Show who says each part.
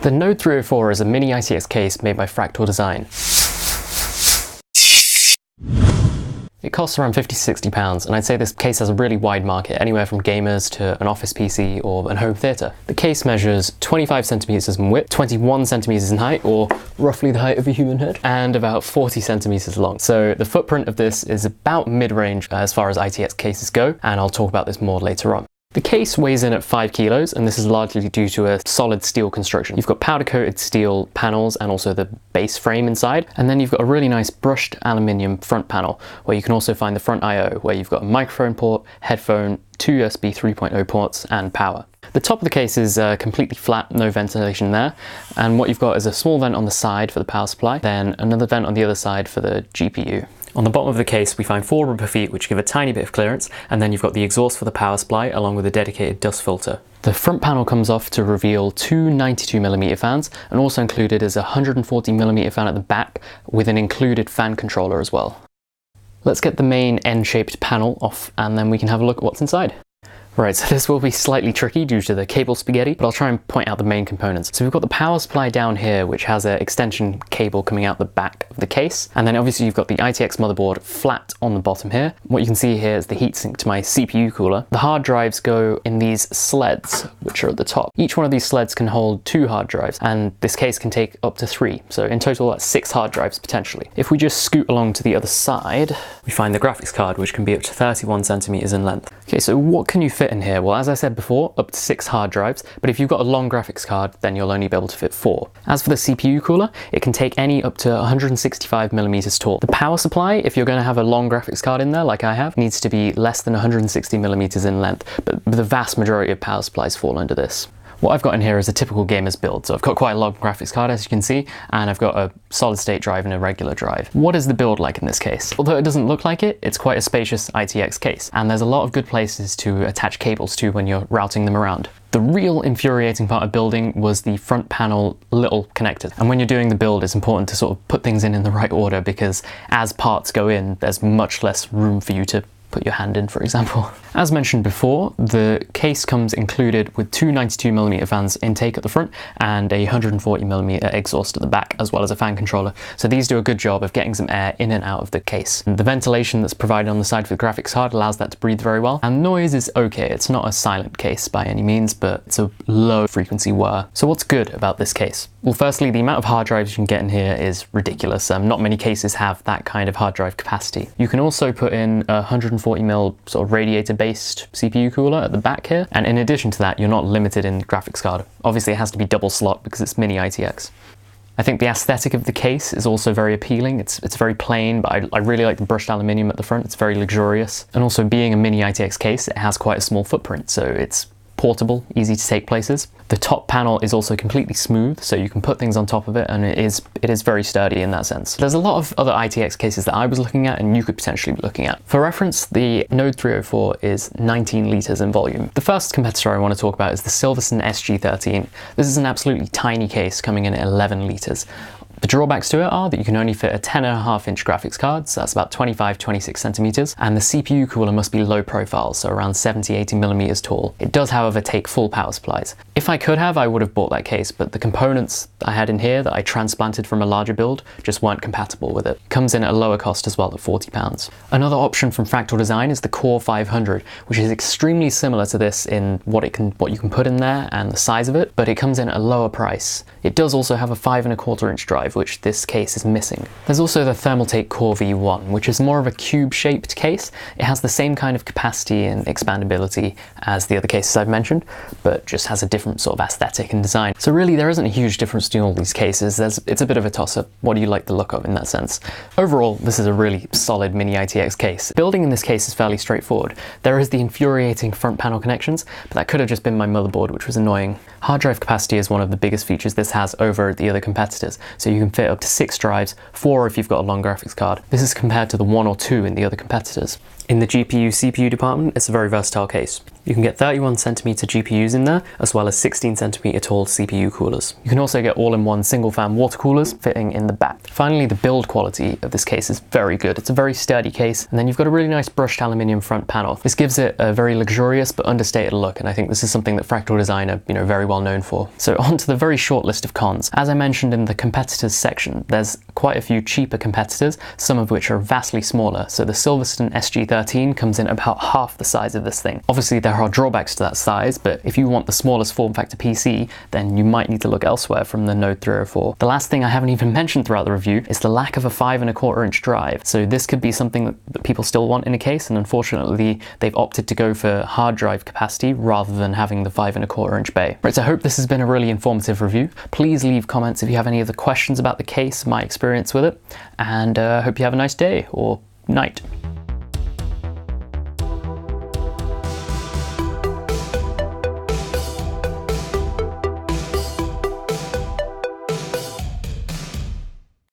Speaker 1: The Node 304 is a mini ITX case made by Fractal Design. It costs around £50 to £60, and I'd say this case has a really wide market, anywhere from gamers to an office PC or an home theatre. The case measures 25 centimeters in width, 21 centimeters in height, or roughly the height of a human head, and about 40 centimeters long. So the footprint of this is about mid-range as far as ITX cases go, and I'll talk about this more later on. The case weighs in at 5 kilos, and this is largely due to a solid steel construction. You've got powder-coated steel panels and also the base frame inside, and then you've got a really nice brushed aluminium front panel, where you can also find the front I/O, where you've got a microphone port, headphone, 2 USB 3.0 ports, and power. The top of the case is completely flat, no ventilation there, and what you've got is a small vent on the side for the power supply, then another vent on the other side for the GPU. On the bottom of the case we find 4 rubber feet which give a tiny bit of clearance, and then you've got the exhaust for the power supply along with a dedicated dust filter. The front panel comes off to reveal 2 92mm fans, and also included is a 140mm fan at the back with an included fan controller as well. Let's get the main N-shaped panel off and then we can have a look at what's inside. Right, so this will be slightly tricky due to the cable spaghetti, but I'll try and point out the main components. So we've got the power supply down here, which has an extension cable coming out the back of the case. And then obviously you've got the ITX motherboard flat on the bottom here. What you can see here is the heatsink to my CPU cooler. The hard drives go in these sleds, which are at the top. Each one of these sleds can hold 2 hard drives, and this case can take up to 3. So in total, that's 6 hard drives potentially. If we just scoot along to the other side, we find the graphics card, which can be up to 31 centimeters in length. Okay, so what can you fit in here? Well, as I said before, up to 6 hard drives, but if you've got a long graphics card, then you'll only be able to fit 4. As for the CPU cooler, it can take any up to 165mm tall. The power supply, if you're going to have a long graphics card in there, like I have, needs to be less than 160mm in length, but the vast majority of power supplies fall under this. What I've got in here is a typical gamer's build, so I've got quite a long graphics card as you can see, and I've got a solid state drive and a regular drive. What is the build like in this case? Although it doesn't look like it, it's quite a spacious ITX case, and there's a lot of good places to attach cables to when you're routing them around. The real infuriating part of building was the front panel little connectors, and when you're doing the build it's important to sort of put things in the right order, because as parts go in there's much less room for you to put your hand in, for example. As mentioned before, the case comes included with 2 92mm fans intake at the front and a 140mm exhaust at the back, as well as a fan controller. So these do a good job of getting some air in and out of the case. The ventilation that's provided on the side for the graphics card allows that to breathe very well, and noise is okay. It's not a silent case by any means, but it's a low frequency whir. So what's good about this case? Well, firstly, the amount of hard drives you can get in here is ridiculous. Not many cases have that kind of hard drive capacity. You can also put in a 140mm sort of radiator-based CPU cooler at the back here, and in addition to that, you're not limited in the graphics card. Obviously, it has to be double slot because it's mini ITX. I think the aesthetic of the case is also very appealing. It's very plain, but I really like the brushed aluminium at the front. It's very luxurious. And also, being a mini ITX case, it has quite a small footprint, so it's portable, easy to take places. The top panel is also completely smooth, so you can put things on top of it, and it is very sturdy in that sense. There's a lot of other ITX cases that I was looking at and you could potentially be looking at. For reference, the Node 304 is 19 litres in volume. The first competitor I want to talk about is the Silverson SG13. This is an absolutely tiny case coming in at 11 litres. The drawbacks to it are that you can only fit a 10.5-inch graphics card, so that's about 25-26 centimeters, and the CPU cooler must be low profile, so around 70-80mm tall. It does, however, take full power supplies. If I could have, I would have bought that case, but the components I had in here that I transplanted from a larger build just weren't compatible with it. It comes in at a lower cost as well at £40. Another option from Fractal Design is the Core 500, which is extremely similar to this in what you can put in there and the size of it, but it comes in at a lower price. It does also have a 5.25-inch drive, which this case is missing. There's also the Thermaltake Core V1, which is more of a cube-shaped case. It has the same kind of capacity and expandability as the other cases I've mentioned, but just has a different sort of aesthetic and design. So really there isn't a huge difference between all these cases. It's a bit of a toss-up. What do you like the look of in that sense? Overall, this is a really solid mini ITX case. Building in this case is fairly straightforward. There is the infuriating front panel connections, but that could have just been my motherboard, which was annoying. Hard drive capacity is one of the biggest features this has over the other competitors, so you can fit up to 6 drives, 4 if you've got a long graphics card. This is compared to the 1 or 2 in the other competitors. In the GPU-CPU department, it's a very versatile case. You can get 31cm GPUs in there, as well as 16cm tall CPU coolers. You can also get all-in-one single-fan water coolers fitting in the back. Finally, the build quality of this case is very good. It's a very sturdy case, and then you've got a really nice brushed aluminium front panel. This gives it a very luxurious but understated look, and I think this is something that Fractal Design are, very well known for. So on to the very short list of cons. As I mentioned in the competitors section, there's quite a few cheaper competitors, some of which are vastly smaller. So the Silverstone SG13 comes in about half the size of this thing. Obviously, there are drawbacks to that size, but if you want the smallest form factor PC, then you might need to look elsewhere from the Node 304. The last thing I haven't even mentioned throughout the review is the lack of a 5¼ drive. So this could be something that people still want in a case, and unfortunately they've opted to go for hard drive capacity rather than having the 5¼ bay. Right, so I hope this has been a really informative review. Please leave comments if you have any other questions about the case, my experience with it, and hope you have a nice day or night.